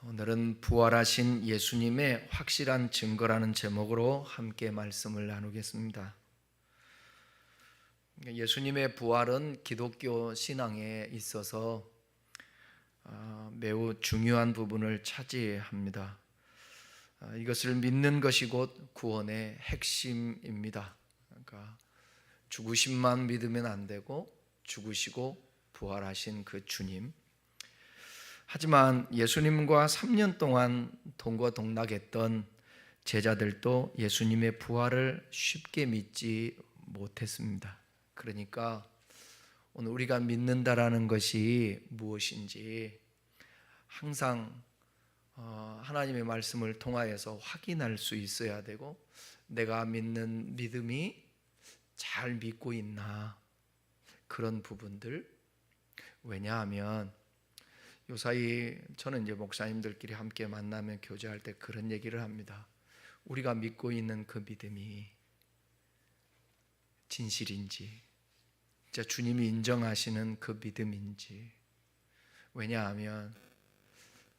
오늘은 부활하신 예수님의 확실한 증거라는 제목으로 함께 말씀을 나누겠습니다. 예수님의 부활은 기독교 신앙에 있어서 매우 중요한 부분을 차지합니다. 이것을 믿는 것이 곧 구원의 핵심입니다. 그러니까 죽으심만 믿으면 안 되고 죽으시고 부활하신 그 주님. 하지만 예수님과 3년 동안 동거동락했던 제자들도 예수님의 부활을 쉽게 믿지 못했습니다. 그러니까 오늘 우리가 믿는다라는 것이 무엇인지 항상 하나님의 말씀을 통하여서 확인할 수 있어야 되고, 내가 믿는 믿음이 잘 믿고 있나, 그런 부분들. 왜냐하면 요사이 저는 이제 목사님들끼리 함께 만나면 교제할 때 그런 얘기를 합니다. 우리가 믿고 있는 그 믿음이 진실인지, 진짜 주님이 인정하시는 그 믿음인지. 왜냐하면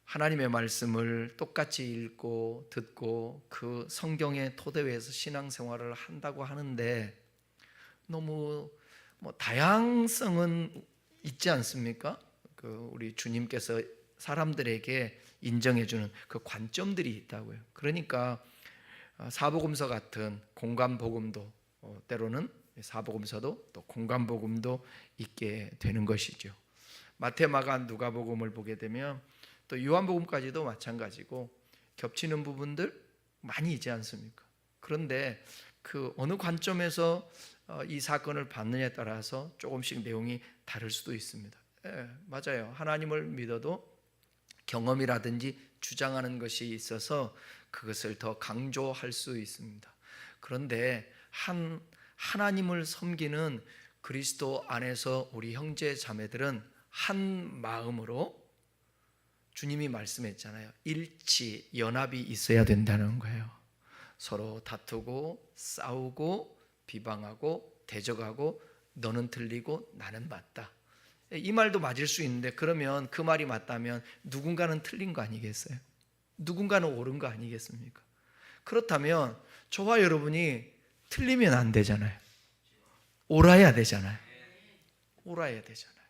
하나님의 말씀을 똑같이 읽고 듣고 그 성경의 토대에서 신앙생활을 한다고 하는데 너무 다양성은 있지 않습니까? 우리 주님께서 사람들에게 인정해주는 그 관점들이 있다고요. 그러니까 사복음서 같은 공간복음도 때로는 사복음서도 또 공간복음도 있게 되는 것이죠. 마태, 마가, 누가복음을 보게 되면 또 요한복음까지도 마찬가지고 겹치는 부분들 많이 있지 않습니까? 그런데 그 어느 관점에서 이 사건을 받느냐에 따라서 조금씩 내용이 다를 수도 있습니다. 맞아요. 하나님을 믿어도 경험이라든지 주장하는 것이 있어서 그것을 더 강조할 수 있습니다. 그런데 하나님을 섬기는 그리스도 안에서 우리 형제 자매들은 한 마음으로, 주님이 말씀했잖아요. 일치, 연합이 있어야 된다는 거예요. 서로 다투고 싸우고 비방하고 대적하고 너는 틀리고 나는 맞다, 이 말도 맞을 수 있는데, 그러면 그 말이 맞다면 누군가는 틀린 거 아니겠어요? 누군가는 옳은 거 아니겠습니까? 그렇다면 저와 여러분이 틀리면 안 되잖아요. 옳아야 되잖아요. 옳아야 되잖아요.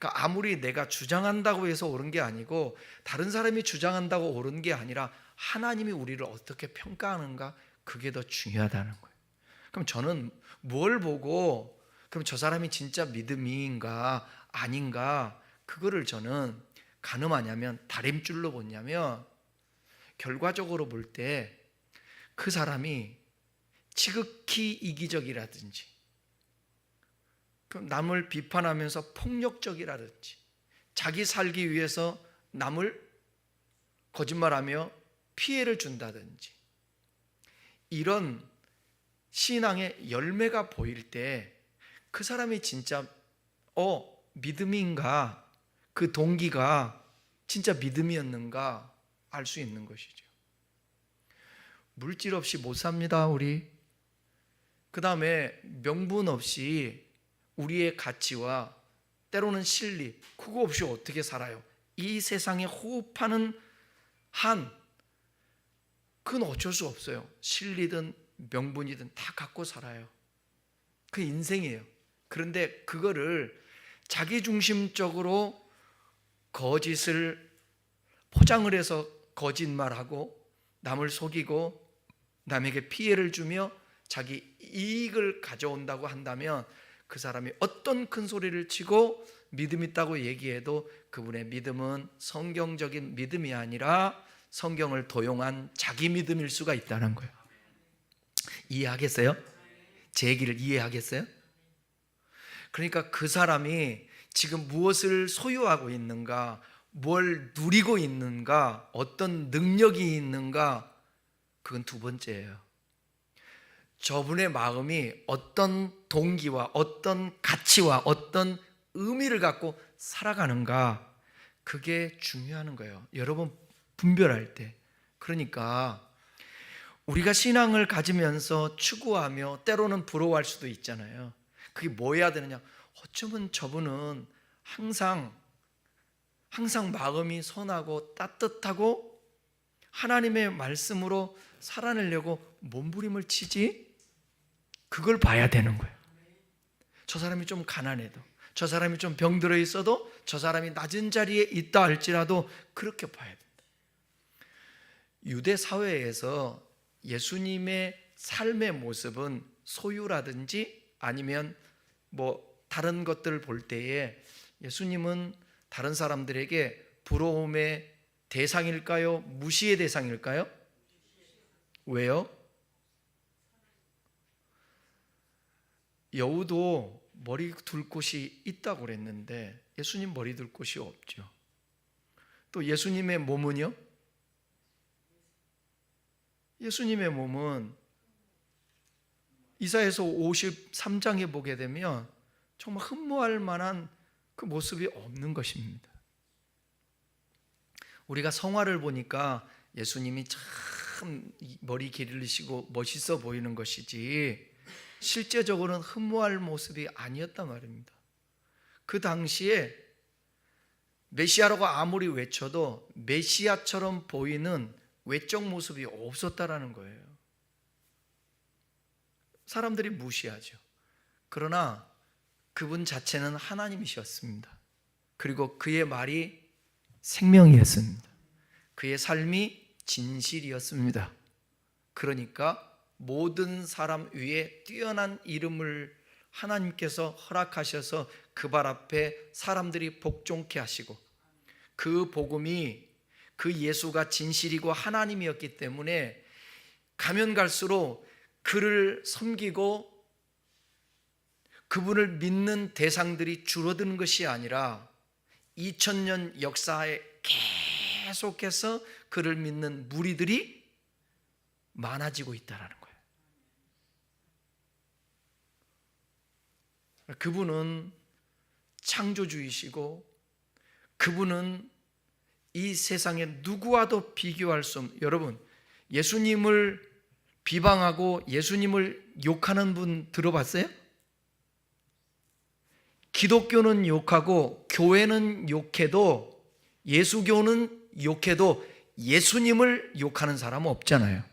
그러니까 아무리 내가 주장한다고 해서 옳은 게 아니고, 다른 사람이 주장한다고 옳은 게 아니라 하나님이 우리를 어떻게 평가하는가, 그게 더 중요하다는 거예요. 그럼 저는 뭘 보고 그럼 저 사람이 진짜 믿음인가 아닌가, 그거를 저는 가늠하냐면, 다림줄로 보냐면, 결과적으로 볼 때 그 사람이 지극히 이기적이라든지, 그럼 남을 비판하면서 폭력적이라든지, 자기 살기 위해서 남을 거짓말하며 피해를 준다든지, 이런 신앙의 열매가 보일 때 그 사람이 진짜 믿음인가, 그 동기가 진짜 믿음이었는가 알 수 있는 것이죠. 물질 없이 못 삽니다, 우리. 그 다음에 명분 없이 우리의 가치와 때로는 실리, 그거 없이 어떻게 살아요? 이 세상에 호흡하는 한, 그건 어쩔 수 없어요. 실리든 명분이든 다 갖고 살아요. 그 인생이에요. 그런데 그거를 자기중심적으로 거짓을 포장을 해서 거짓말하고 남을 속이고 남에게 피해를 주며 자기 이익을 가져온다고 한다면, 그 사람이 어떤 큰 소리를 치고 믿음 있다고 얘기해도 그분의 믿음은 성경적인 믿음이 아니라 성경을 도용한 자기 믿음일 수가 있다는 거예요. 이해하겠어요? 제 얘기를 이해하겠어요? 그러니까 그 사람이 지금 무엇을 소유하고 있는가, 뭘 누리고 있는가, 어떤 능력이 있는가, 그건 두 번째예요. 저분의 마음이 어떤 동기와 어떤 가치와 어떤 의미를 갖고 살아가는가, 그게 중요한 거예요. 여러분 분별할 때. 그러니까 우리가 신앙을 가지면서 추구하며 때로는 부러워할 수도 있잖아요. 그게 뭐 해야 되느냐? 어쩌면 저분은 항상 항상 마음이 선하고 따뜻하고 하나님의 말씀으로 살아내려고 몸부림을 치지? 그걸 봐야 되는 거예요. 저 사람이 좀 가난해도, 저 사람이 좀 병들어 있어도, 저 사람이 낮은 자리에 있다 할지라도 그렇게 봐야 된다. 유대 사회에서 예수님의 삶의 모습은 소유라든지 아니면 다른 것들을 볼 때에 예수님은 다른 사람들에게 부러움의 대상일까요? 무시의 대상일까요? 왜요? 여우도 머리 둘 곳이 있다고 그랬는데 예수님 머리 둘 곳이 없죠. 또 예수님의 몸은요? 예수님의 몸은 이사야서 53장에 보게 되면 정말 흠모할 만한 그 모습이 없는 것입니다. 우리가 성화를 보니까 예수님이 참 머리 기르시고 멋있어 보이는 것이지 실제적으로는 흠모할 모습이 아니었단 말입니다. 그 당시에 메시아라고 아무리 외쳐도 메시아처럼 보이는 외적 모습이 없었다라는 거예요. 사람들이 무시하죠. 그러나 그분 자체는 하나님이셨습니다. 그리고 그의 말이 생명이었습니다. 그의 삶이 진실이었습니다. 그러니까 모든 사람 위에 뛰어난 이름을 하나님께서 허락하셔서 그 발 앞에 사람들이 복종케 하시고, 그 복음이 그 예수가 진실이고 하나님이었기 때문에 가면 갈수록 그를 섬기고 그분을 믿는 대상들이 줄어드는 것이 아니라 2000년 역사에 계속해서 그를 믿는 무리들이 많아지고 있다는 거예요. 그분은 창조주이시고 그분은 이 세상에 누구와도 비교할 수 없는, 여러분 예수님을 비방하고 예수님을 욕하는 분 들어봤어요? 기독교는 욕하고 교회는 욕해도, 예수교는 욕해도 예수님을 욕하는 사람은 없잖아요.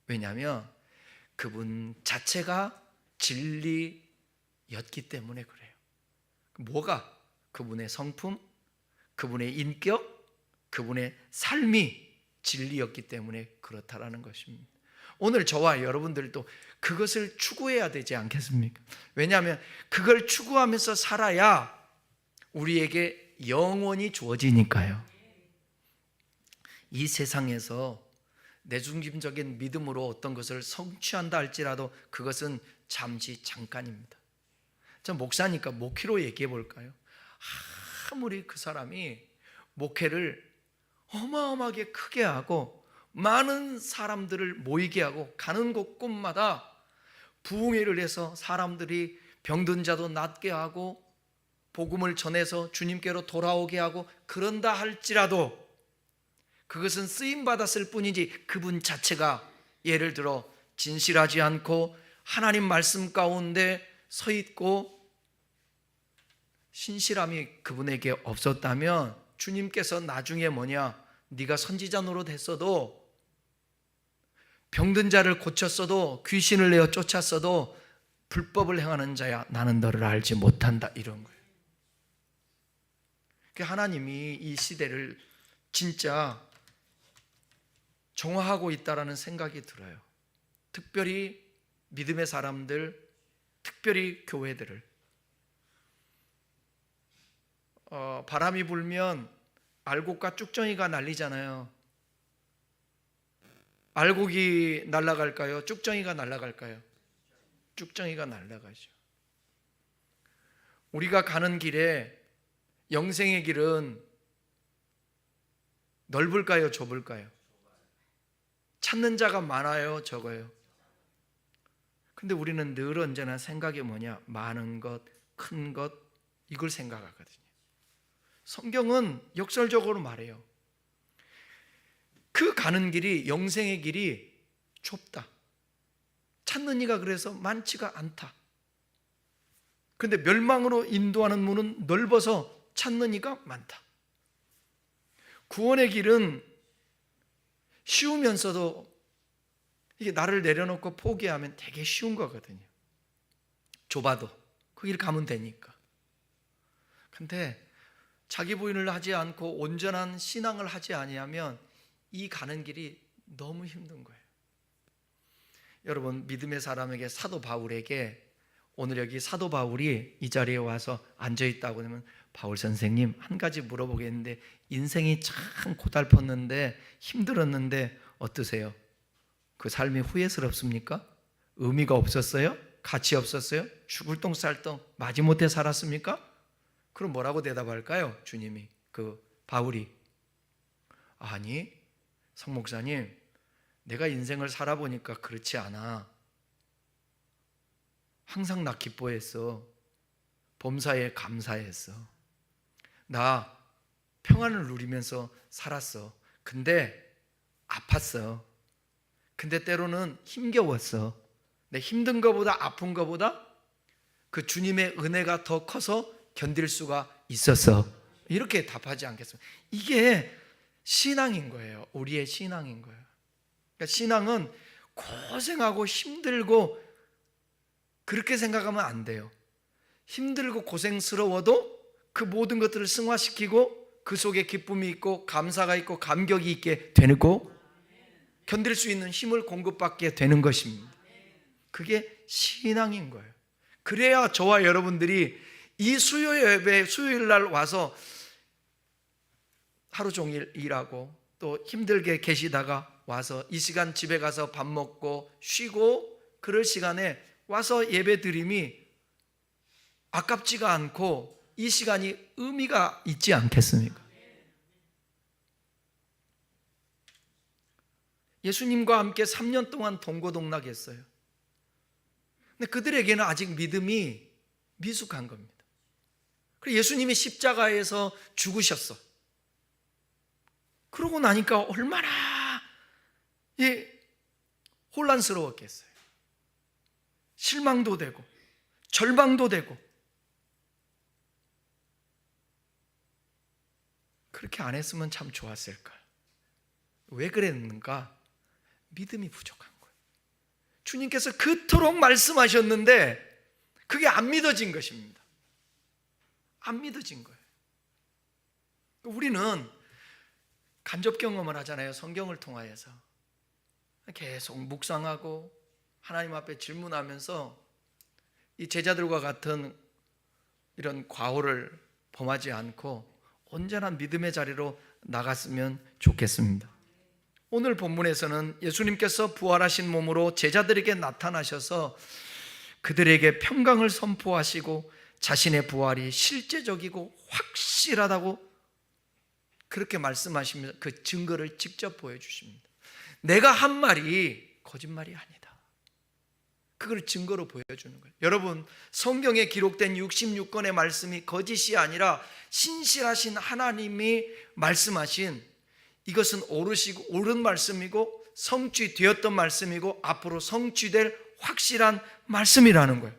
왜냐하면 그분 자체가 진리였기 때문에 그래요. 뭐가? 그분의 성품, 그분의 인격, 그분의 삶이 진리였기 때문에 그렇다라는 것입니다. 오늘 저와 여러분들도 그것을 추구해야 되지 않겠습니까? 왜냐하면 그걸 추구하면서 살아야 우리에게 영원히 주어지니까요. 이 세상에서 내중심적인 믿음으로 어떤 것을 성취한다 할지라도 그것은 잠시 잠깐입니다. 저 목사니까 목회로 얘기해 볼까요? 아무리 그 사람이 목회를 어마어마하게 크게 하고 많은 사람들을 모이게 하고 가는 곳곳마다 부흥회를 해서 사람들이 병든 자도 낫게 하고 복음을 전해서 주님께로 돌아오게 하고 그런다 할지라도 그것은 쓰임받았을 뿐이지 그분 자체가 예를 들어 진실하지 않고 하나님 말씀 가운데 서 있고 신실함이 그분에게 없었다면 주님께서 나중에 네가 선지자 노릇했어도 병든 자를 고쳤어도 귀신을 내어 쫓았어도 불법을 행하는 자야 나는 너를 알지 못한다, 이런 거예요. 하나님이 이 시대를 진짜 정화하고 있다라는 생각이 들어요. 특별히 믿음의 사람들, 특별히 교회들을. 바람이 불면 알곡과 쭉정이가 날리잖아요. 알곡이 날아갈까요? 쭉정이가 날아갈까요? 쭉정이가 날아가죠. 우리가 가는 길에 영생의 길은 넓을까요? 좁을까요? 찾는 자가 많아요? 적어요? 근데 우리는 늘 언제나 생각이 많은 것, 큰 것, 이걸 생각하거든요. 성경은 역설적으로 말해요. 그 가는 길이, 영생의 길이 좁다. 찾는 이가 그래서 많지가 않다. 그런데 멸망으로 인도하는 문은 넓어서 찾는 이가 많다. 구원의 길은 쉬우면서도 이게 나를 내려놓고 포기하면 되게 쉬운 거거든요. 좁아도 그 길 가면 되니까. 근데 자기 부인을 하지 않고 온전한 신앙을 하지 아니하면 이 가는 길이 너무 힘든 거예요. 여러분, 믿음의 사람에게, 사도 바울에게 오늘 여기 사도 바울이 이 자리에 와서 앉아있다고 하면, 바울 선생님 한 가지 물어보겠는데, 인생이 참 고달팠는데 힘들었는데 어떠세요? 그 삶이 후회스럽습니까? 의미가 없었어요? 가치 없었어요? 죽을 똥쌀똥 마지못해 살았습니까? 그럼 뭐라고 대답할까요? 주님이, 그 바울이, 아니 성 목사님, 내가 인생을 살아보니까 그렇지 않아. 항상 나 기뻐했어. 범사에 감사했어. 나 평안을 누리면서 살았어. 근데 아팠어. 근데 때로는 힘겨웠어. 내 힘든 것보다, 아픈 것보다 그 주님의 은혜가 더 커서 견딜 수가 있었어. 이렇게 답하지 않겠습니까? 이게 신앙인 거예요. 우리의 신앙인 거예요. 그러니까 신앙은 고생하고 힘들고 그렇게 생각하면 안 돼요. 힘들고 고생스러워도 그 모든 것들을 승화시키고 그 속에 기쁨이 있고 감사가 있고 감격이 있게 되고 견딜 수 있는 힘을 공급받게 되는 것입니다. 그게 신앙인 거예요. 그래야 저와 여러분들이 이 수요 예배, 수요일 날 와서 하루 종일 일하고 또 힘들게 계시다가 와서 이 시간 집에 가서 밥 먹고 쉬고 그럴 시간에 와서 예배 드림이 아깝지가 않고 이 시간이 의미가 있지 않겠습니까? 예수님과 함께 3년 동안 동고동락했어요. 근데 그들에게는 아직 믿음이 미숙한 겁니다. 그리고 예수님이 십자가에서 죽으셨어. 그러고 나니까 얼마나 혼란스러웠겠어요. 실망도 되고 절망도 되고. 그렇게 안 했으면 참 좋았을까. 왜 그랬는가? 믿음이 부족한 거예요. 주님께서 그토록 말씀하셨는데 그게 안 믿어진 것입니다. 안 믿어진 거예요. 우리는 간접 경험을 하잖아요. 성경을 통하여서 계속 묵상하고 하나님 앞에 질문하면서 이 제자들과 같은 이런 과오를 범하지 않고 온전한 믿음의 자리로 나갔으면 좋겠습니다. 오늘 본문에서는 예수님께서 부활하신 몸으로 제자들에게 나타나셔서 그들에게 평강을 선포하시고 자신의 부활이 실제적이고 확실하다고 그렇게 말씀하시면서 그 증거를 직접 보여주십니다. 내가 한 말이 거짓말이 아니다. 그걸 증거로 보여주는 거예요. 여러분, 성경에 기록된 66권의 말씀이 거짓이 아니라 신실하신 하나님이 말씀하신, 이것은 오르시고 옳은 말씀이고 성취되었던 말씀이고 앞으로 성취될 확실한 말씀이라는 거예요.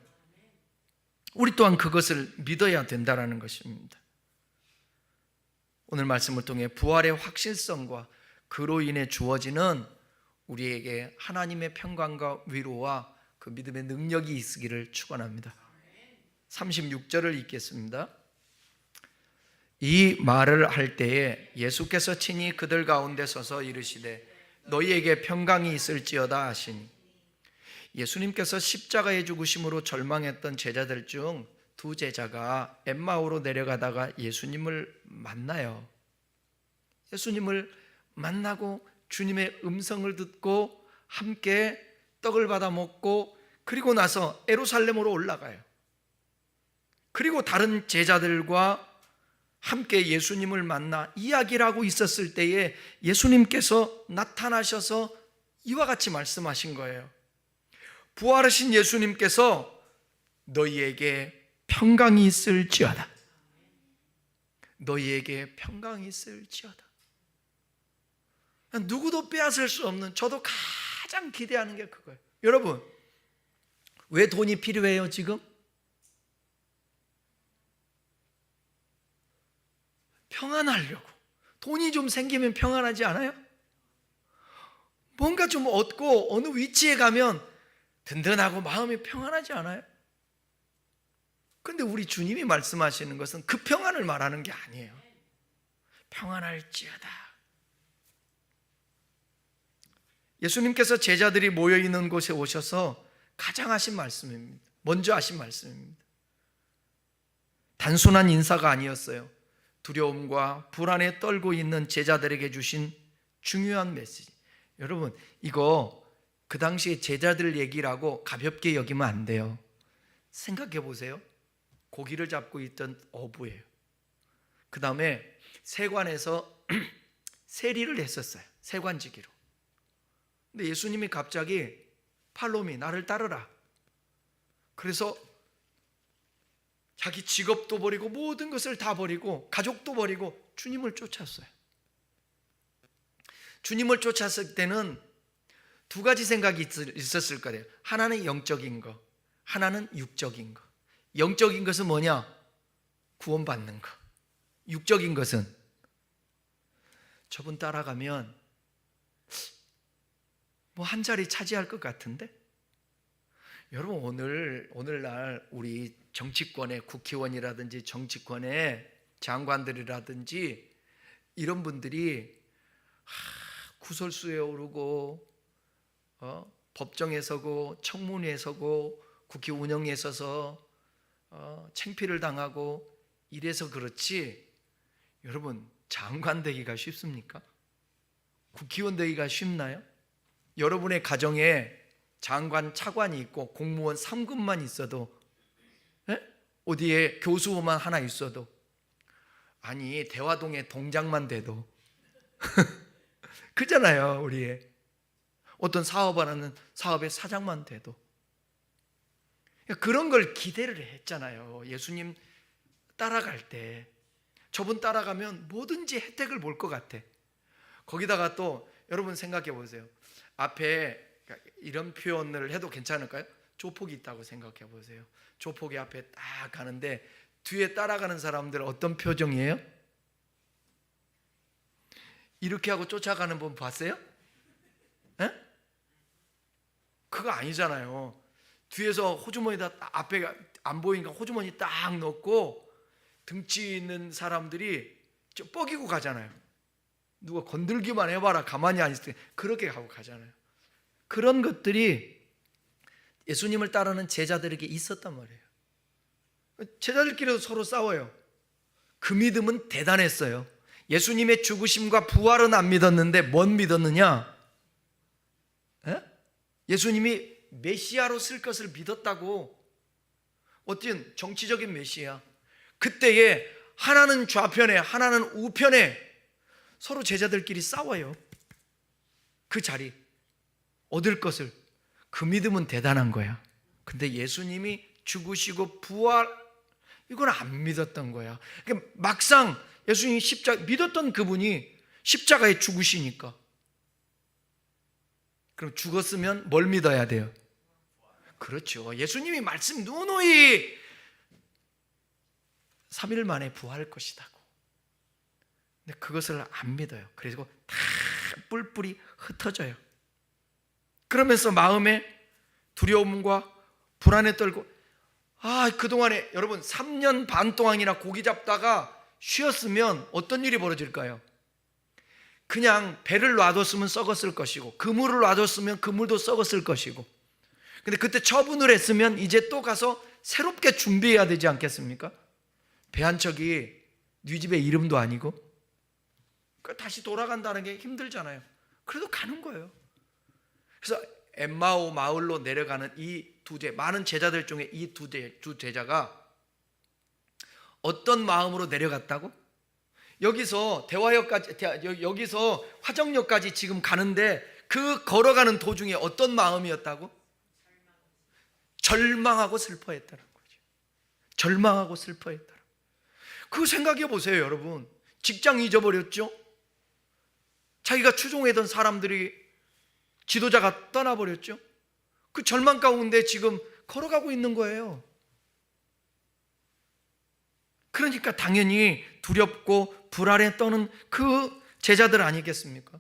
우리 또한 그것을 믿어야 된다는 것입니다. 오늘 말씀을 통해 부활의 확실성과 그로 인해 주어지는 우리에게 하나님의 평강과 위로와 그 믿음의 능력이 있기를 축원합니다. 36절을 읽겠습니다. 이 말을 할 때에 예수께서 친히 그들 가운데 서서 이르시되 너희에게 평강이 있을지어다 하시니, 예수님께서 십자가에 죽으심으로 절망했던 제자들 중 두 제자가 엠마오로 내려가다가 예수님을 만나요. 예수님을 만나고 주님의 음성을 듣고 함께 떡을 받아 먹고 그리고 나서 예루살렘으로 올라가요. 그리고 다른 제자들과 함께 예수님을 만나 이야기를 하고 있었을 때에 예수님께서 나타나셔서 이와 같이 말씀하신 거예요. 부활하신 예수님께서 너희에게 평강이 있을지어다. 너희에게 평강이 있을지어다. 누구도 빼앗을 수 없는, 저도 가장 기대하는 게 그거예요. 여러분, 왜 돈이 필요해요 지금? 평안하려고, 돈이 좀 생기면 평안하지 않아요? 뭔가 좀 얻고 어느 위치에 가면 든든하고 마음이 평안하지 않아요? 근데 우리 주님이 말씀하시는 것은 그 평안을 말하는 게 아니에요. 평안할지어다. 예수님께서 제자들이 모여있는 곳에 오셔서 가장 하신 말씀입니다. 먼저 하신 말씀입니다. 단순한 인사가 아니었어요. 두려움과 불안에 떨고 있는 제자들에게 주신 중요한 메시지. 여러분, 이거 그 당시에 제자들 얘기라고 가볍게 여기면 안 돼요. 생각해 보세요. 고기를 잡고 있던 어부예요. 그 다음에 세관에서 세리를 했었어요. 세관지기로. 근데 예수님이 갑자기 팔로미 나를 따르라. 그래서 자기 직업도 버리고 모든 것을 다 버리고 가족도 버리고 주님을 쫓았어요. 주님을 쫓았을 때는 두 가지 생각이 있었을 거예요. 하나는 영적인 거, 하나는 육적인 거. 영적인 것은 뭐냐? 구원받는 거. 육적인 것은 저분 따라가면 뭐 한 자리 차지할 것 같은데? 여러분, 오늘날 우리 정치권의 국회의원이라든지 정치권의 장관들이라든지 이런 분들이 구설수에 오르고 법정에 서고 청문회에 서고 국회 운영에 서서 창피를 당하고 이래서 그렇지, 여러분, 장관 되기가 쉽습니까? 국회의원 되기가 쉽나요? 여러분의 가정에 장관, 차관이 있고 공무원 3급만 있어도, 어디에 교수만 하나 있어도, 아니 대화동에 동장만 돼도 그잖아요. 우리의 어떤 사업하는 사업의 사장만 돼도 그런 걸 기대를 했잖아요. 예수님 따라갈 때 저분 따라가면 뭐든지 혜택을 볼 것 같아. 거기다가 또 여러분 생각해 보세요. 앞에 이런 표현을 해도 괜찮을까요? 조폭이 있다고 생각해 보세요. 조폭이 앞에 딱 가는데 뒤에 따라가는 사람들 어떤 표정이에요? 이렇게 하고 쫓아가는 분 봤어요? 에? 그거 아니잖아요. 뒤에서 호주머니다 앞에 안 보이니까 호주머니 딱 넣고 등치 있는 사람들이 뻐기고 가잖아요. 누가 건들기만 해봐라 가만히 안 있을 때 그렇게 하고 가잖아요. 그런 것들이 예수님을 따르는 제자들에게 있었단 말이에요. 제자들끼리도 서로 싸워요. 그 믿음은 대단했어요. 예수님의 죽으심과 부활은 안 믿었는데 뭔 믿었느냐? 예수님이 메시아로 쓸 것을 믿었다고. 어떤 정치적인 메시아. 그때에 하나는 좌편에 하나는 우편에 서로 제자들끼리 싸워요. 그 자리 얻을 것을. 그 믿음은 대단한 거야. 근데 예수님이 죽으시고 부활, 이건 안 믿었던 거야. 그러니까 막상 예수님이 십자가 믿었던 그분이 십자가에 죽으시니까, 그럼 죽었으면 뭘 믿어야 돼요? 그렇죠. 예수님이 말씀 누누이 3일 만에 부활할 것이다고. 근데 그것을 안 믿어요. 그리고 다 뿔뿔이 흩어져요. 그러면서 마음에 두려움과 불안에 떨고, 그동안에 여러분 3년 반 동안이나 고기 잡다가 쉬었으면 어떤 일이 벌어질까요? 그냥 배를 놔뒀으면 썩었을 것이고 그물을 놔뒀으면 그물도 썩었을 것이고, 근데 그때 처분을 했으면 이제 또 가서 새롭게 준비해야 되지 않겠습니까? 배 한 척이 네 집의 이름도 아니고 다시 돌아간다는 게 힘들잖아요. 그래도 가는 거예요. 그래서 엠마오 마을로 내려가는 이 많은 제자들 중에 이 두 제자가 어떤 마음으로 내려갔다고? 여기서 대화역까지, 여기서 화정역까지 지금 가는데 그 걸어가는 도중에 어떤 마음이었다고? 절망하고 슬퍼했다는 거죠. 절망하고 슬퍼했다. 그거 생각해 보세요, 여러분. 직장 잊어버렸죠? 자기가 추종하던 사람들이, 지도자가 떠나버렸죠? 그 절망 가운데 지금 걸어가고 있는 거예요. 그러니까 당연히 두렵고 불안에 떠는 그 제자들 아니겠습니까?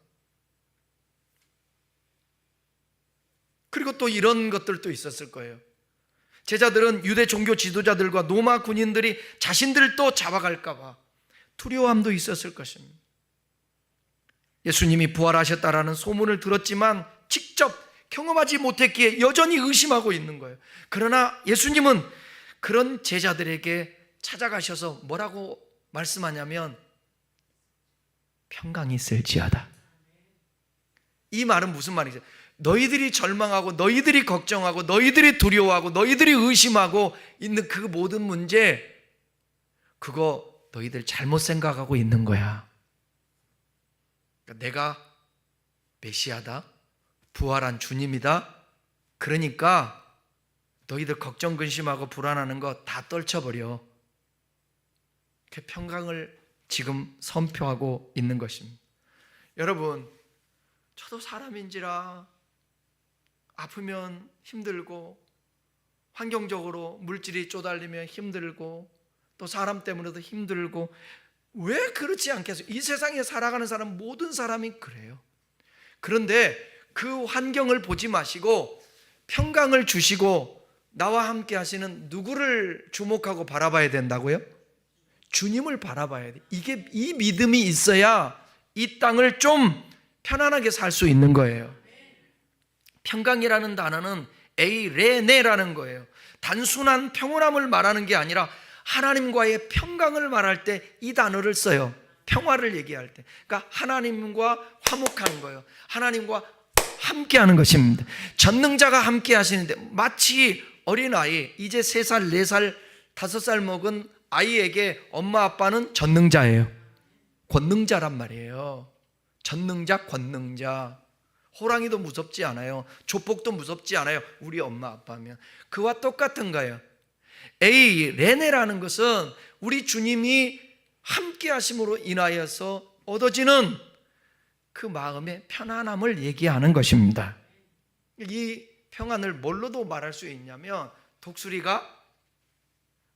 그리고 또 이런 것들도 있었을 거예요. 제자들은 유대 종교 지도자들과 로마 군인들이 자신들도 잡아갈까 봐 두려움도 있었을 것입니다. 예수님이 부활하셨다라는 소문을 들었지만 직접 경험하지 못했기에 여전히 의심하고 있는 거예요. 그러나 예수님은 그런 제자들에게 찾아가셔서 뭐라고 말씀하냐면 평강이 있을지어다. 이 말은 무슨 말이죠? 너희들이 절망하고 너희들이 걱정하고 너희들이 두려워하고 너희들이 의심하고 있는 그 모든 문제, 그거 너희들 잘못 생각하고 있는 거야. 그러니까 내가 메시아다, 부활한 주님이다, 그러니까 너희들 걱정 근심하고 불안하는 거 다 떨쳐버려. 그 평강을 지금 선포하고 있는 것입니다. 여러분, 저도 사람인지라 아프면 힘들고 환경적으로 물질이 쪼달리면 힘들고 또 사람 때문에도 힘들고, 왜 그렇지 않겠어요? 이 세상에 살아가는 사람 모든 사람이 그래요. 그런데 그 환경을 보지 마시고 평강을 주시고 나와 함께 하시는 누구를 주목하고 바라봐야 된다고요? 주님을 바라봐야 돼. 이 믿음이 있어야 이 땅을 좀 편안하게 살 수 있는 거예요. 평강이라는 단어는 에이레네라는 거예요. 단순한 평온함을 말하는 게 아니라 하나님과의 평강을 말할 때 이 단어를 써요. 평화를 얘기할 때. 그러니까 하나님과 화목하는 거예요. 하나님과 함께하는 것입니다. 전능자가 함께 하시는데, 마치 어린아이, 이제 3살, 4살, 5살 먹은 아이에게 엄마 아빠는 전능자예요. 권능자란 말이에요. 전능자, 권능자. 호랑이도 무섭지 않아요. 조폭도 무섭지 않아요. 우리 엄마 아빠면. 그와 똑같은 거예요. 에이레네라는 것은 우리 주님이 함께 하심으로 인하여서 얻어지는 그 마음의 편안함을 얘기하는 것입니다. 이 평안을 뭘로도 말할 수 있냐면, 독수리가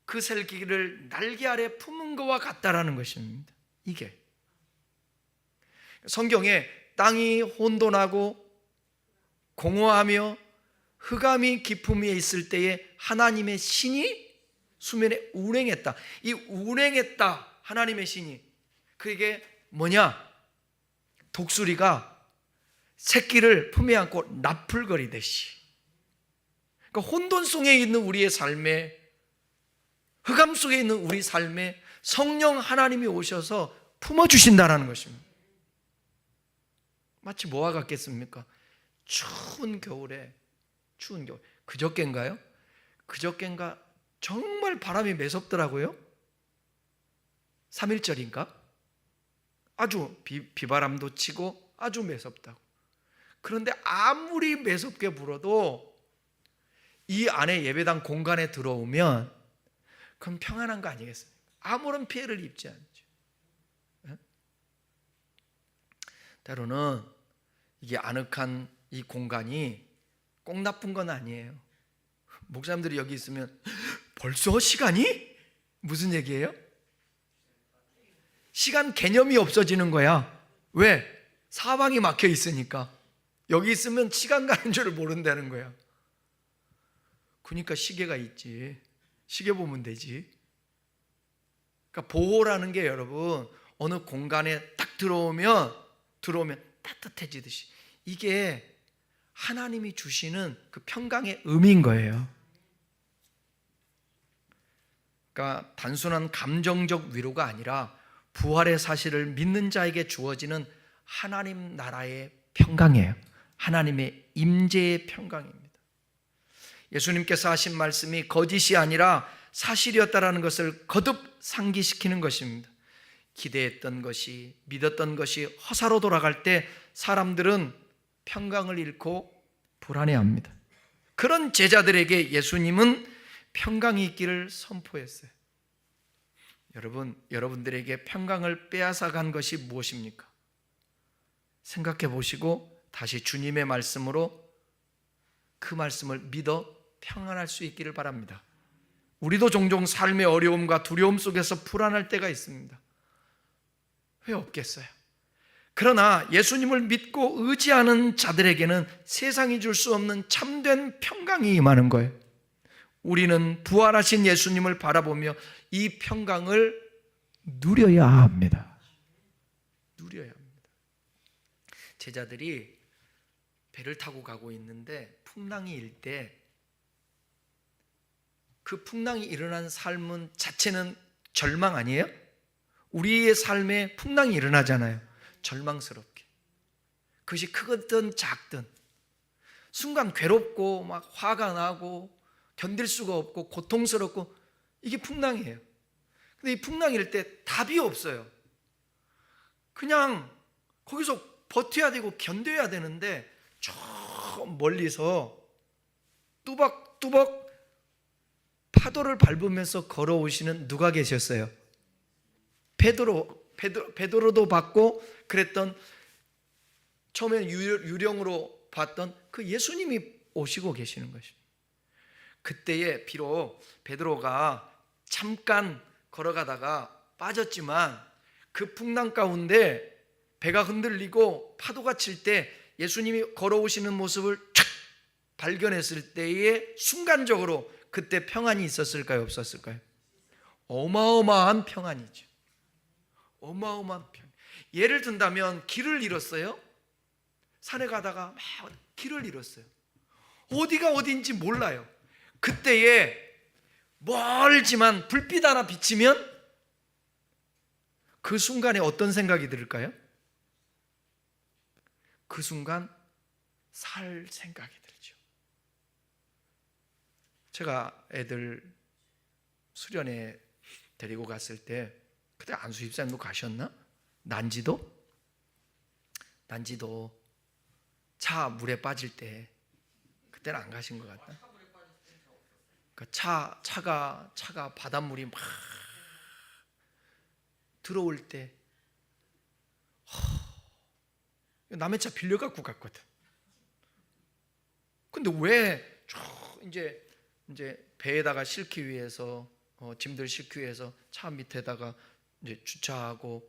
그 셀기를 날개 아래 품은 것과 같다라는 것입니다. 이게 성경에 땅이 혼돈하고 공허하며 흑암이 깊음 위에 있을 때에 하나님의 신이 수면에 운행했다. 이 운행했다, 하나님의 신이. 그게 뭐냐? 독수리가 새끼를 품에 안고 나풀거리듯이. 그러니까 혼돈 속에 있는 우리의 삶에, 흑암 속에 있는 우리 삶에 성령 하나님이 오셔서 품어주신다는 것입니다. 마치 뭐와 같겠습니까? 추운 겨울, 그저께인가요? 그저께인가 정말 바람이 매섭더라고요. 3.1절인가? 아주 비바람도 치고 아주 매섭다고. 그런데 아무리 매섭게 불어도 이 안에 예배당 공간에 들어오면 그건 평안한 거 아니겠습니까? 아무런 피해를 입지 않죠. 때로는 이게 아늑한 이 공간이 꼭 나쁜 건 아니에요. 목사님들이 여기 있으면 벌써 시간이? 무슨 얘기예요? 시간 개념이 없어지는 거야. 왜? 사방이 막혀 있으니까. 여기 있으면 시간 가는 줄 모른다는 거야. 그러니까 시계가 있지. 시계 보면 되지. 그러니까 보호라는 게, 여러분, 어느 공간에 딱 들어오면 따뜻해지듯이, 이게 하나님이 주시는 그 평강의 의미인 거예요. 그러니까 단순한 감정적 위로가 아니라 부활의 사실을 믿는 자에게 주어지는 하나님 나라의 평강이에요. 하나님의 임재의 평강입니다. 예수님께서 하신 말씀이 거짓이 아니라 사실이었다라는 것을 거듭 상기시키는 것입니다. 기대했던 것이, 믿었던 것이 허사로 돌아갈 때 사람들은 평강을 잃고 불안해합니다. 그런 제자들에게 예수님은 평강이 있기를 선포했어요. 여러분들에게 평강을 빼앗아간 것이 무엇입니까? 생각해 보시고 다시 주님의 말씀으로 그 말씀을 믿어 평안할 수 있기를 바랍니다. 우리도 종종 삶의 어려움과 두려움 속에서 불안할 때가 있습니다. 왜 없겠어요? 그러나 예수님을 믿고 의지하는 자들에게는 세상이 줄 수 없는 참된 평강이 임하는 거예요. 우리는 부활하신 예수님을 바라보며 이 평강을 누려야 합니다. 누려야 합니다. 제자들이 배를 타고 가고 있는데 풍랑이 일 때 그 풍랑이 일어난 삶은 자체는 절망 아니에요? 우리의 삶에 풍랑이 일어나잖아요. 절망스럽게. 그것이 크든 작든 순간 괴롭고 막 화가 나고 견딜 수가 없고 고통스럽고 이게 풍랑이에요. 근데 이 풍랑일 때 답이 없어요. 그냥 거기서 버텨야 되고 견뎌야 되는데 저 멀리서 뚜벅뚜벅 파도를 밟으면서 걸어오시는 누가 계셨어요? 베드로도 봤고 그랬던 처음에 유령으로 봤던 그 예수님이 오시고 계시는 것입니다. 그때에 비록 베드로가 잠깐 걸어가다가 빠졌지만 그 풍랑 가운데 배가 흔들리고 파도가 칠 때 예수님이 걸어오시는 모습을 촥 발견했을 때에 순간적으로 그때 평안이 있었을까요? 없었을까요? 어마어마한 평안이죠. 어마어마한 평안. 예를 든다면 길을 잃었어요. 산에 가다가 막 길을 잃었어요. 어디가 어딘지 몰라요. 그때에 멀지만 불빛 하나 비치면 그 순간에 어떤 생각이 들을까요? 그 순간 살 생각이 들죠. 제가 애들 수련회 데리고 갔을 때 그때 안수 집사님도 가셨나? 난지도 차 물에 빠질 때 그때는 안 가신 것 같다. 그 차가 바닷물이 막 들어올 때 남의 차 빌려 갖고 갔거든. 근데 왜 이제 배에다가 싣기 위해서 짐들 싣기 위해서 차 밑에다가 이제 주차하고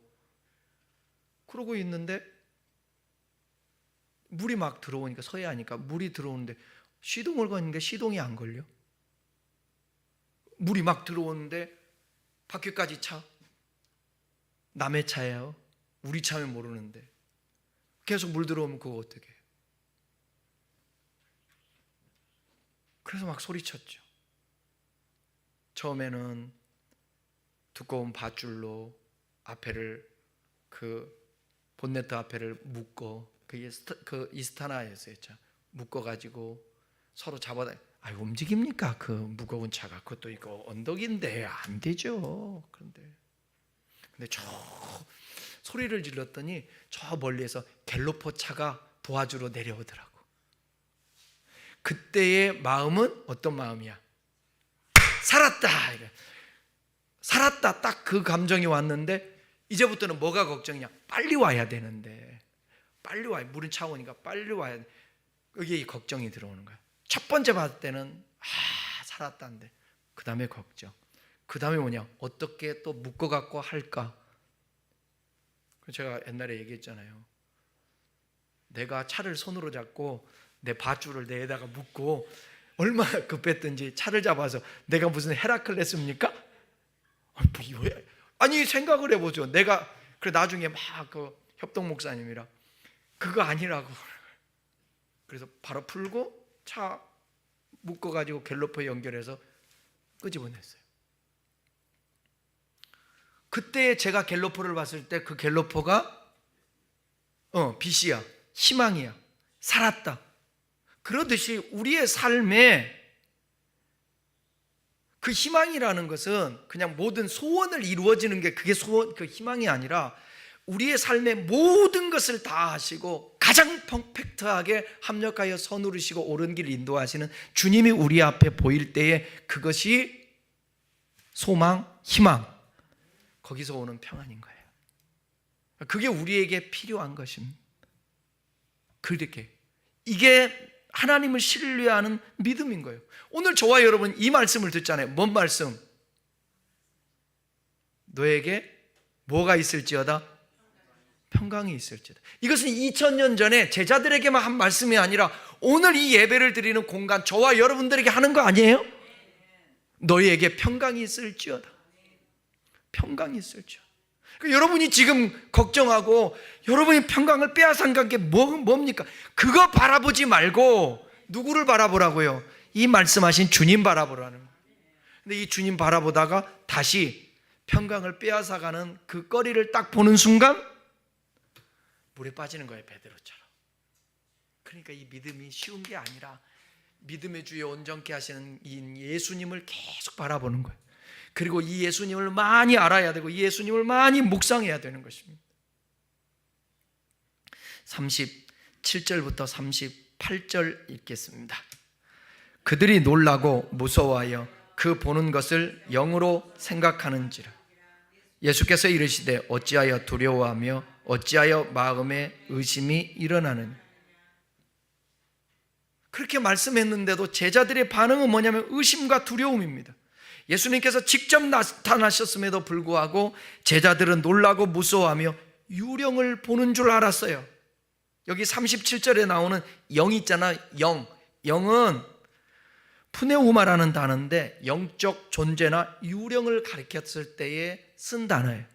그러고 있는데 물이 막 들어오니까 서해하니까 물이 들어오는데 시동을 거는데 시동이 안 걸려. 물이 막 들어오는데 바퀴까지 차. 남의 차예요. 우리 차면 모르는데 계속 물 들어오면 그거 어떻게 해요? 그래서 막 소리쳤죠. 처음에는 두꺼운 밧줄로 앞에를 그 본네트 앞에를 묶어 그 이스타나였어요. 묶어가지고 서로 잡아다. 움직입니까? 그 무거운 차가. 그것도 이거 언덕인데 안 되죠. 근데 저 소리를 질렀더니 저 멀리에서 갤로퍼 차가 도와주러 내려오더라고. 그때의 마음은 어떤 마음이야? 살았다. 살았다. 딱 그 감정이 왔는데 이제부터는 뭐가 걱정이냐? 빨리 와야 되는데 빨리 와야, 물은 차오니까 빨리 와야 돼. 여기에 걱정이 들어오는 거야. 첫 번째 봤을 때는 살았다는데 그 다음에 걱정. 그 다음에 뭐냐? 어떻게 또 묶어갖고 할까? 제가 옛날에 얘기했잖아요. 내가 차를 손으로 잡고 내 밧줄을 내에다가 묶고 얼마나 급했든지 차를 잡아서 내가 무슨 헤라클레스입니까? 아니 생각을 해보죠. 내가 그래 나중에 막 그 협동 목사님이라 그거 아니라고. 그래서 바로 풀고 차 묶어가지고 갤로퍼에 연결해서 끄집어냈어요. 그때 제가 갤로퍼를 봤을 때 그 갤로퍼가 빛이야, 희망이야, 살았다. 그러듯이 우리의 삶에 그 희망이라는 것은 그냥 모든 소원을 이루어지는 게 그게 소원, 그 희망이 아니라 우리의 삶의 모든 것을 다 하시고 가장 퍼펙트하게 합력하여 서누르시고 옳은 길 인도하시는 주님이 우리 앞에 보일 때에 그것이 소망, 희망, 거기서 오는 평안인 거예요. 그게 우리에게 필요한 것입니다. 그렇게 이게 하나님을 신뢰하는 믿음인 거예요. 오늘 저와 여러분 이 말씀을 듣잖아요. 뭔 말씀? 너에게 뭐가 있을지어다? 평강이 있을지어다. 이것은 2000년 전에 제자들에게만 한 말씀이 아니라 오늘 이 예배를 드리는 공간, 저와 여러분들에게 하는 거 아니에요? 너희에게 평강이 있을지어다. 평강이 있을지어다. 여러분이 지금 걱정하고 여러분이 평강을 빼앗은 게 뭡니까? 그거 바라보지 말고 누구를 바라보라고요? 이 말씀하신 주님 바라보라는 거예요. 근데 이 주님 바라보다가 다시 평강을 빼앗아가는 그 거리를 딱 보는 순간 물에 빠지는 거예요, 베드로처럼. 그러니까 이 믿음이 쉬운 게 아니라 믿음의 주에 온전케 하시는 이 예수님을 계속 바라보는 거예요. 그리고 이 예수님을 많이 알아야 되고 이 예수님을 많이 묵상해야 되는 것입니다. 37절부터 38절 읽겠습니다. 그들이 놀라고 무서워하여 그 보는 것을 영으로 생각하는지라. 예수께서 이르시되 어찌하여 두려워하며 어찌하여 마음에 의심이 일어나느냐. 그렇게 말씀했는데도 제자들의 반응은 뭐냐면 의심과 두려움입니다. 예수님께서 직접 나타나셨음에도 불구하고 제자들은 놀라고 무서워하며 유령을 보는 줄 알았어요. 여기 37절에 나오는 영 있잖아. 영은 푸네우마라는 단어인데 영적 존재나 유령을 가리켰을 때에 쓴 단어예요.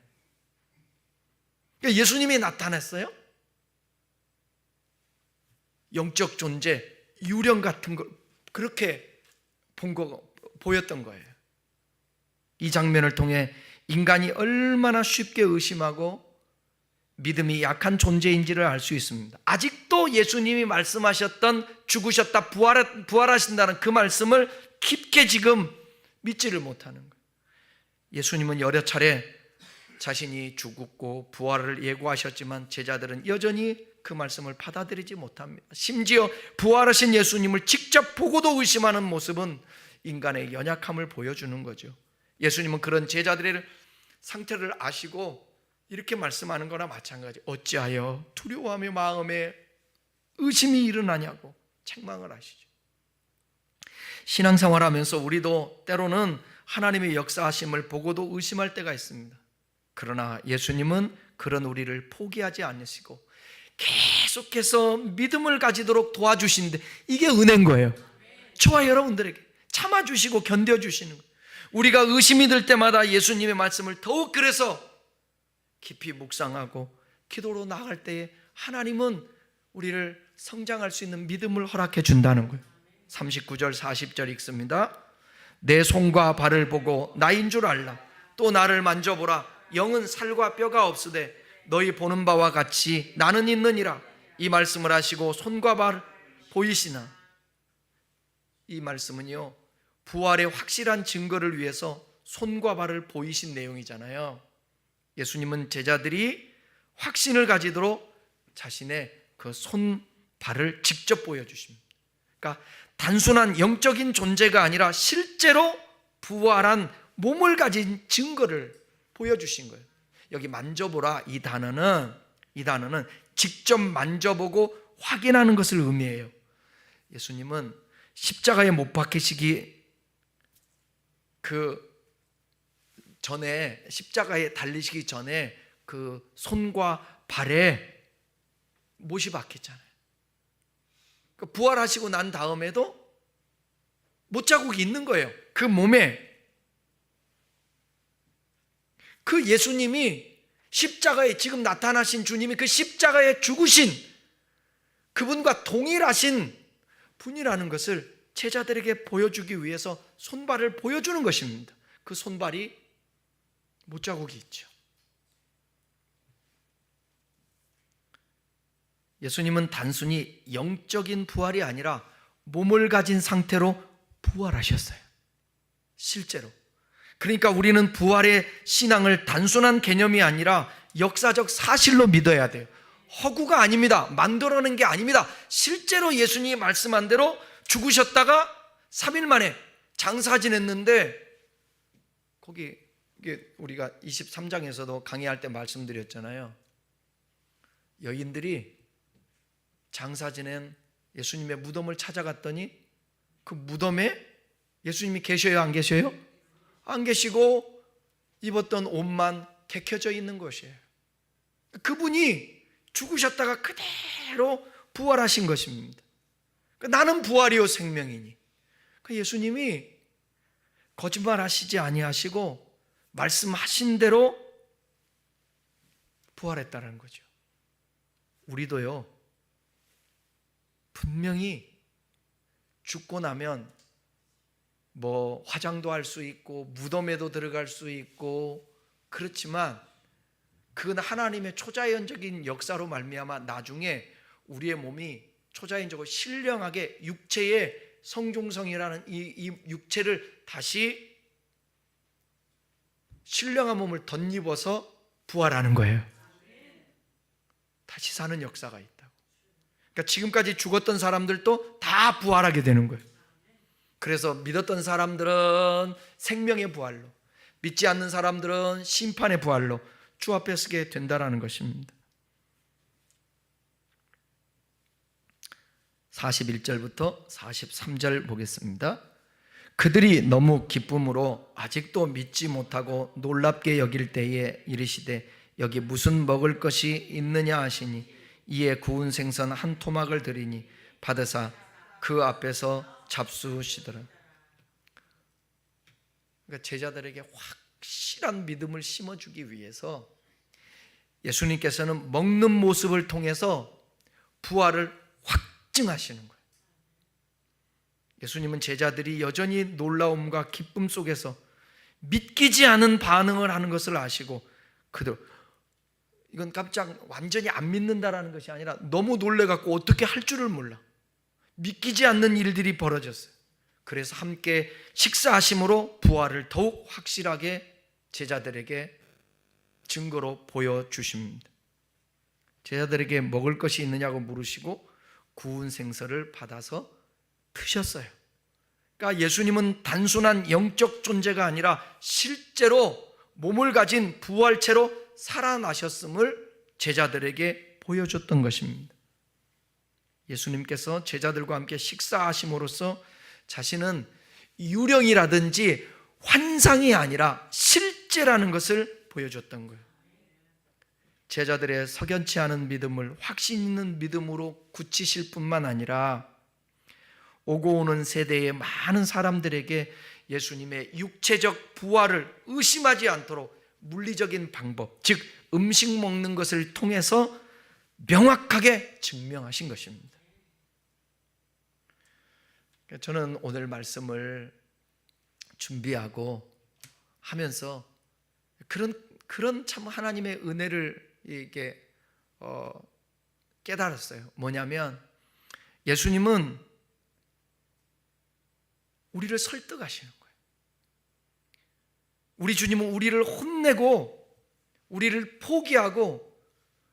그러니까 예수님이 나타났어요. 영적 존재, 유령 같은 거 그렇게 보였던 거예요. 이 장면을 통해 인간이 얼마나 쉽게 의심하고 믿음이 약한 존재인지를 알 수 있습니다. 아직도 예수님이 말씀하셨던 죽으셨다 부활하신다는 그 말씀을 깊게 지금 믿지를 못하는 거예요. 예수님은 여러 차례 자신이 죽었고 부활을 예고하셨지만 제자들은 여전히 그 말씀을 받아들이지 못합니다. 심지어 부활하신 예수님을 직접 보고도 의심하는 모습은 인간의 연약함을 보여주는 거죠. 예수님은 그런 제자들의 상태를 아시고 이렇게 말씀하는 거나 마찬가지. 어찌하여 두려워하며 마음에 의심이 일어나냐고 책망을 하시죠. 신앙생활하면서 우리도 때로는 하나님의 역사하심을 보고도 의심할 때가 있습니다. 그러나 예수님은 그런 우리를 포기하지 않으시고 계속해서 믿음을 가지도록 도와주시는데 이게 은혜인 거예요. 저와 여러분들에게 참아주시고 견뎌주시는 거예요. 우리가 의심이 들 때마다 예수님의 말씀을 더욱 그래서 깊이 묵상하고 기도로 나아갈 때에 하나님은 우리를 성장할 수 있는 믿음을 허락해 준다는 거예요. 39절 40절 읽습니다. 내 손과 발을 보고 나인 줄 알라. 또 나를 만져보라. 영은 살과 뼈가 없으되 너희 보는 바와 같이 나는 있느니라. 이 말씀을 하시고 손과 발 보이시나. 이 말씀은요, 부활의 확실한 증거를 위해서 손과 발을 보이신 내용이잖아요. 예수님은 제자들이 확신을 가지도록 자신의 그 손, 발을 직접 보여주십니다. 그러니까 단순한 영적인 존재가 아니라 실제로 부활한 몸을 가진 증거를 보여주신 거예요. 여기 만져보라 이 단어는 직접 만져보고 확인하는 것을 의미해요. 예수님은 십자가에 못 박히시기 그 전에, 십자가에 달리시기 전에 그 손과 발에 못이 박혔잖아요. 부활하시고 난 다음에도 못자국이 있는 거예요. 그 몸에. 그 예수님이 십자가에 지금 나타나신 주님이 그 십자가에 죽으신 그분과 동일하신 분이라는 것을 제자들에게 보여주기 위해서 손발을 보여주는 것입니다. 그 손발이 못자국이 있죠. 예수님은 단순히 영적인 부활이 아니라 몸을 가진 상태로 부활하셨어요. 실제로. 그러니까 우리는 부활의 신앙을 단순한 개념이 아니라 역사적 사실로 믿어야 돼요. 허구가 아닙니다. 만들어낸 게 아닙니다. 실제로 예수님이 말씀한 대로 죽으셨다가 3일 만에 장사 지냈는데, 거기 우리가 23장에서도 강의할 때 말씀드렸잖아요. 여인들이 장사 지낸 예수님의 무덤을 찾아갔더니 그 무덤에 예수님이 계셔요, 안 계셔요? 안 계시고 입었던 옷만 개켜져 있는 것이에요. 그분이 죽으셨다가 그대로 부활하신 것입니다. 나는 부활이요 생명이니. 예수님이 거짓말하시지 아니하시고 말씀하신 대로 부활했다는 거죠. 우리도요, 분명히 죽고 나면 뭐 화장도 할 수 있고 무덤에도 들어갈 수 있고 그렇지만 그건 하나님의 초자연적인 역사로 말미암아 나중에 우리의 몸이 초자연적으로 신령하게 육체의 성중성이라는 이 육체를 다시 신령한 몸을 덧입어서 부활하는 거예요. 다시 사는 역사가 있다고. 그러니까 지금까지 죽었던 사람들도 다 부활하게 되는 거예요. 그래서 믿었던 사람들은 생명의 부활로, 믿지 않는 사람들은 심판의 부활로 주 앞에 서게 된다라는 것입니다. 41절부터 43절 보겠습니다. 그들이 너무 기쁨으로 아직도 믿지 못하고 놀랍게 여길 때에 이르시되 여기 무슨 먹을 것이 있느냐 하시니 이에 구운 생선 한 토막을 드리니 받으사 그 앞에서 잡수시더라. 그러니까 제자들에게 확실한 믿음을 심어주기 위해서 예수님께서는 먹는 모습을 통해서 부활을 확증하시는 거예요. 예수님은 제자들이 여전히 놀라움과 기쁨 속에서 믿기지 않은 반응을 하는 것을 아시고 그대로 이건 깜짝 완전히 안 믿는다라는 것이 아니라 너무 놀래갖고 어떻게 할 줄을 몰라. 믿기지 않는 일들이 벌어졌어요. 그래서 함께 식사하심으로 부활을 더욱 확실하게 제자들에게 증거로 보여주십니다. 제자들에게 먹을 것이 있느냐고 물으시고 구운 생선을 받아서 드셨어요. 그러니까 예수님은 단순한 영적 존재가 아니라 실제로 몸을 가진 부활체로 살아나셨음을 제자들에게 보여줬던 것입니다. 예수님께서 제자들과 함께 식사하심으로써 자신은 유령이라든지 환상이 아니라 실제라는 것을 보여줬던 거예요. 제자들의 석연치 않은 믿음을 확신 있는 믿음으로 굳히실 뿐만 아니라 오고 오는 세대의 많은 사람들에게 예수님의 육체적 부활을 의심하지 않도록 물리적인 방법, 즉 음식 먹는 것을 통해서 명확하게 증명하신 것입니다. 저는 오늘 말씀을 준비하고 하면서 그런 참 하나님의 은혜를 이게 깨달았어요. 뭐냐면 예수님은 우리를 설득하시는 거예요. 우리 주님은 우리를 혼내고 우리를 포기하고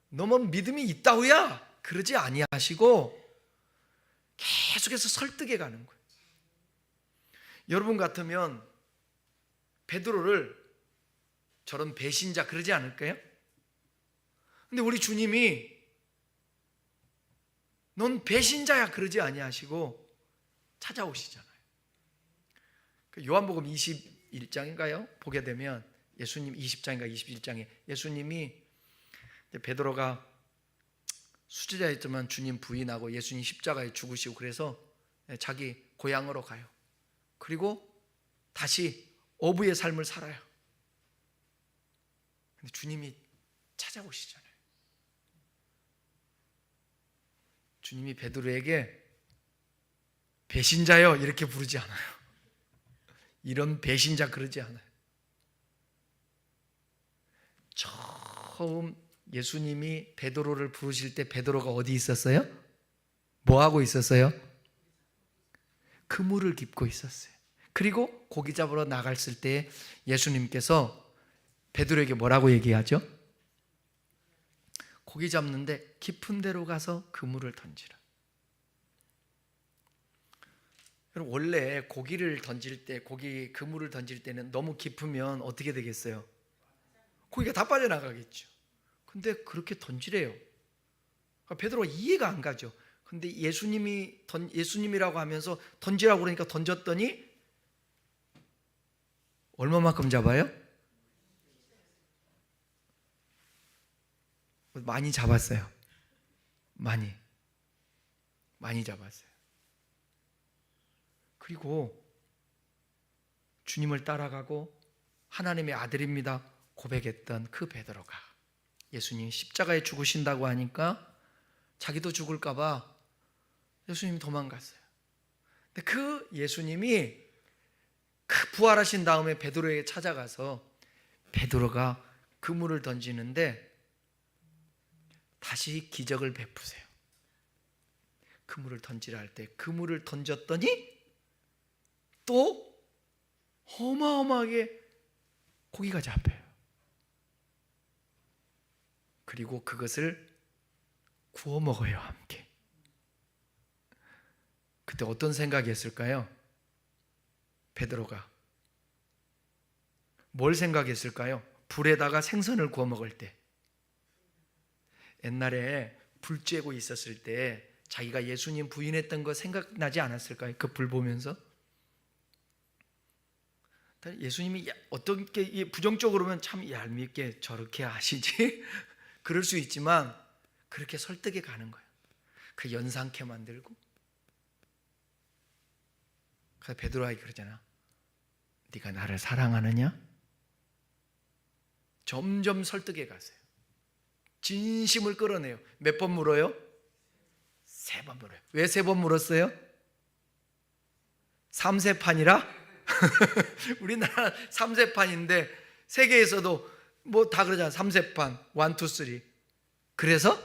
너만 믿음이 있다우야 그러지 아니하시고 계속해서 설득해 가는 거예요. 여러분 같으면 베드로를 저런 배신자 그러지 않을까요? 근데 우리 주님이 넌 배신자야 그러지 아니하시고 찾아오시잖아요. 요한복음 21장인가요? 보게 되면 예수님 20장인가 21장에 예수님이 베드로가 수제자였지만 주님 부인하고 예수님 십자가에 죽으시고 그래서 자기 고향으로 가요. 그리고 다시 어부의 삶을 살아요. 근데 주님이 찾아오시잖아요. 주님이 베드로에게 배신자여 이렇게 부르지 않아요. 이런 배신자 그러지 않아요. 처음 예수님이 베드로를 부르실 때 베드로가 어디 있었어요? 뭐 하고 있었어요? 그물을 깁고 있었어요. 그리고 고기 잡으러 나갔을 때 예수님께서 베드로에게 뭐라고 얘기하죠? 고기 잡는데 깊은 데로 가서 그물을 던지라. 원래 고기를 던질 때, 그물을 던질 때는 너무 깊으면 어떻게 되겠어요? 고기가 다 빠져나가겠죠. 근데 그렇게 던지래요. 베드로가 이해가 안 가죠. 근데 예수님이라고 하면서 던지라고 그러니까 던졌더니 얼마만큼 잡아요? 많이 잡았어요. 많이 잡았어요. 그리고 주님을 따라가고 하나님의 아들입니다 고백했던 그 베드로가 예수님이 십자가에 죽으신다고 하니까 자기도 죽을까 봐 예수님이 도망갔어요. 근데 그 예수님이 그 부활하신 다음에 베드로에게 찾아가서 베드로가 그물을 던지는데 다시 기적을 베푸세요. 그물을 던지라 할 때 그물을 던졌더니 또 어마어마하게 고기가 잡혀요. 그리고 그것을 구워 먹어요, 함께. 그때 어떤 생각이 했을까요? 베드로가 뭘 생각했을까요? 불에다가 생선을 구워 먹을 때, 옛날에 불 쬐고 있었을 때 자기가 예수님 부인했던 거 생각나지 않았을까요? 그 불 보면서 예수님이 어떻게 부정적으로 보면 참 얄밉게 저렇게 하시지 그럴 수 있지만 그렇게 설득해 가는 거예요. 그 연상케 만들고. 그래서 베드로가 그러잖아. 네가 나를 사랑하느냐? 점점 설득해 가세요. 진심을 끌어내요. 몇 번 물어요? 3번 물어요. 왜 3번 물었어요? 3세판이라? 우리나라 3세판인데 세계에서도 뭐 다 그러잖아. 3세판 1, 2, 3. 그래서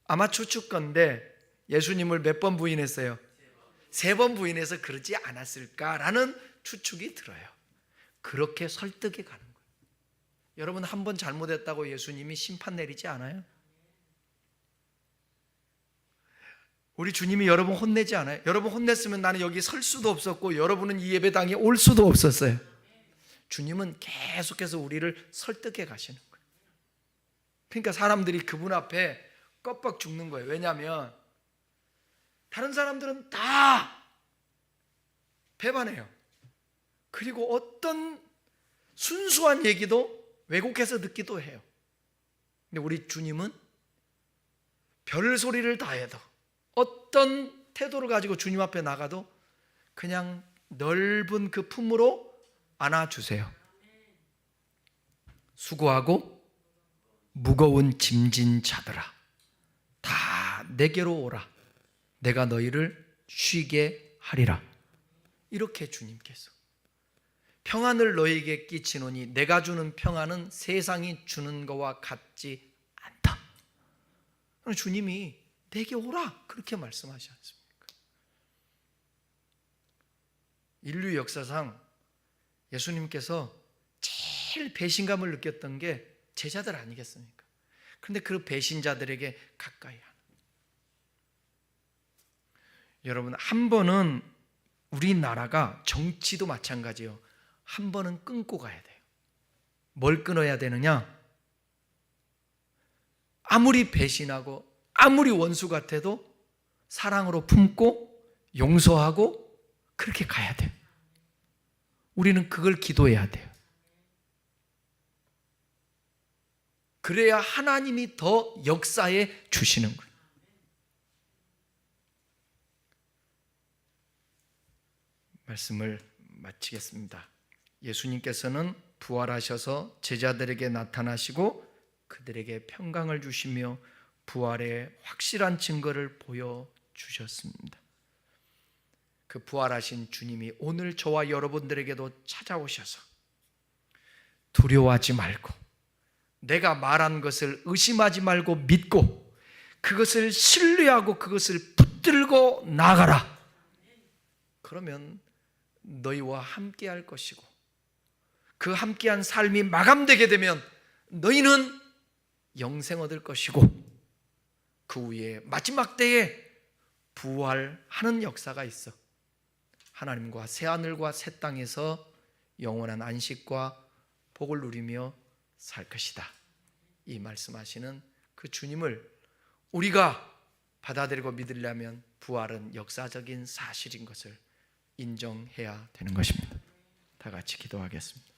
아마 추측건데 예수님을 몇 번 부인했어요? 3번 부인해서 그러지 않았을까라는 추측이 들어요. 그렇게 설득해 가는 거예요. 여러분 한 번 잘못했다고 예수님이 심판 내리지 않아요? 우리 주님이 여러분 혼내지 않아요? 여러분 혼냈으면 나는 여기 설 수도 없었고 여러분은 이 예배당에 올 수도 없었어요. 주님은 계속해서 우리를 설득해 가시는 거예요. 그러니까 사람들이 그분 앞에 껍박 죽는 거예요. 왜냐하면 다른 사람들은 다 배반해요. 그리고 어떤 순수한 얘기도 왜곡해서 듣기도 해요. 근데 우리 주님은 별 소리를 다 해도 어떤 태도를 가지고 주님 앞에 나가도 그냥 넓은 그 품으로 안아주세요. 수고하고 무거운 짐진 자들아 다 내게로 오라. 내가 너희를 쉬게 하리라. 이렇게 주님께서 평안을 너희에게 끼치노니 내가 주는 평안은 세상이 주는 것과 같지 않다. 주님이 내게 오라 그렇게 말씀하지 않습니까? 인류 역사상 예수님께서 제일 배신감을 느꼈던 게 제자들 아니겠습니까? 그런데 그 배신자들에게 가까이 하는. 여러분 한 번은 우리나라가 정치도 마찬가지예요. 한 번은 끊고 가야 돼요. 뭘 끊어야 되느냐? 아무리 배신하고 아무리 원수 같아도 사랑으로 품고 용서하고 그렇게 가야 돼요. 우리는 그걸 기도해야 돼요. 그래야 하나님이 더 역사에 주시는 거예요. 말씀을 마치겠습니다. 예수님께서는 부활하셔서 제자들에게 나타나시고 그들에게 평강을 주시며 부활의 확실한 증거를 보여주셨습니다. 그 부활하신 주님이 오늘 저와 여러분들에게도 찾아오셔서 두려워하지 말고 내가 말한 것을 의심하지 말고 믿고 그것을 신뢰하고 그것을 붙들고 나가라. 그러면 너희와 함께할 것이고 그 함께한 삶이 마감되게 되면 너희는 영생 얻을 것이고 그 후에 마지막 때에 부활하는 역사가 있어 하나님과 새하늘과 새 땅에서 영원한 안식과 복을 누리며 살 것이다. 이 말씀하시는 그 주님을 우리가 받아들이고 믿으려면 부활은 역사적인 사실인 것을 인정해야 되는 것입니다. 다 같이 기도하겠습니다.